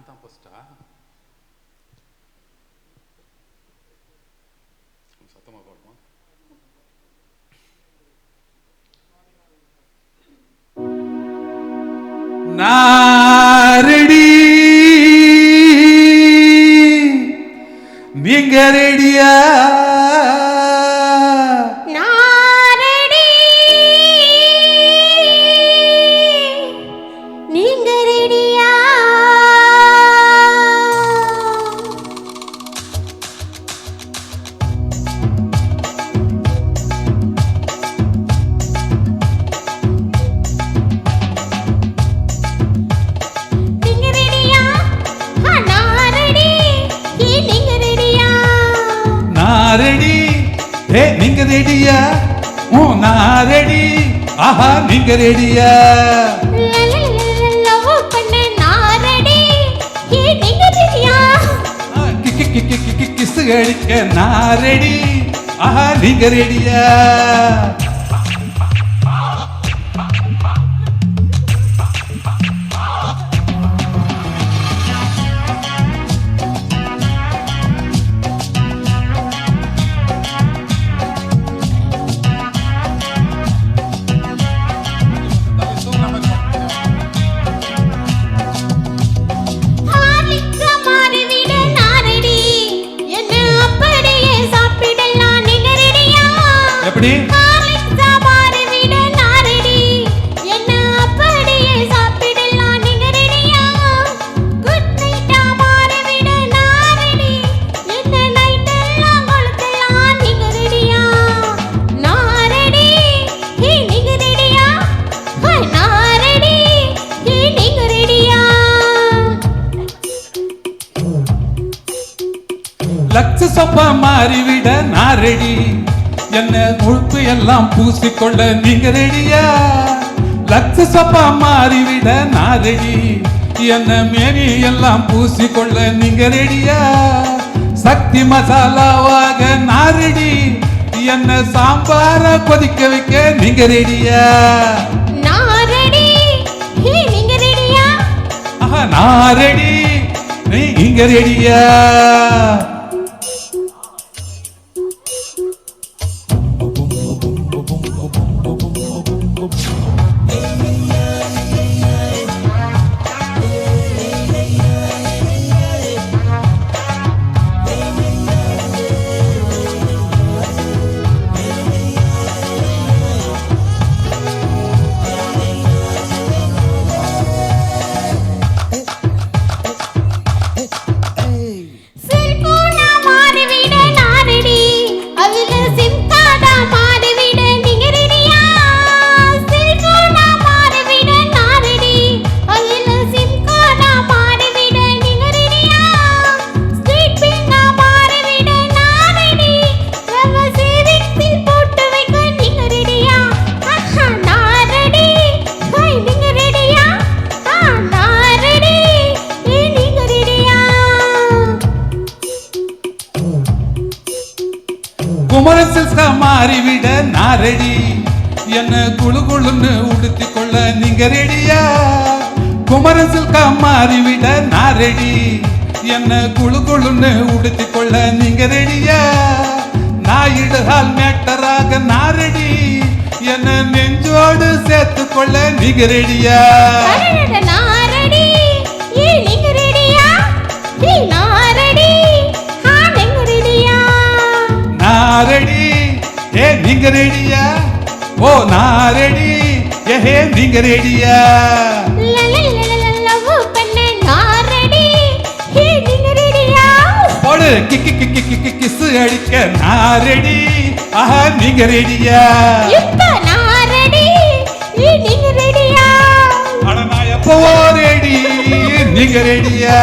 நான் தான் ஃபர்ஸ்டா? சத்தமா பாடுமா? நாரடி நீங்க ரெடியா? நாரடி ஏ நீங்க ரெடியா? ஓ நாரடி ஆஹா நீங்க ரெடியா? கிசு அடிக்க நாரடி ஆஹா நீங்க ரெடியா? எப்படி லட்ச சொப்பா மாறிவிட நான் ரெடி. என்ன முழுப்பு எல்லாம் பூசிக்கொள்ள நீங்க ரெடியா? லட்ச சொப்பா மாறிவிட நான் ரெடி. என்ன மேனி எல்லாம் பூசிக்கொள்ள நீங்க ரெடியா? சக்தி மசாலாவாக நான் ரெடி. என்ன சாம்பார கொதிக்க வைக்க நீங்க ரெடியா? நான் ரெடி நீங்க ரெடியா? குமரன் சில்கா மாறிவிட நான் ரெடி. என்ன குழு குழுன்னு உடுத்தி கொள்ள நீங்க ரெடியா? குமரன் சில்கா மாறிவிட நான் ரெடி. என்ன குழு குழுன்னு உடுத்தி கொள்ள நீங்க ரெடியா? நாயிடுகால் மேட்டராக நான் ரெடி. என்ன நெஞ்சோடு சேர்த்து கொள்ள நீங்க ரெடியா? நாரடி ஏ நீங்க ரெடியா? ஓ நாரடி ஏ நீங்க ரெடியா? போடு கிசு அடிக்க நாரடி ஆஹா நீங்க ரெடியா? அட நான் எப்போ ரெடி நீங்க ரெடியா?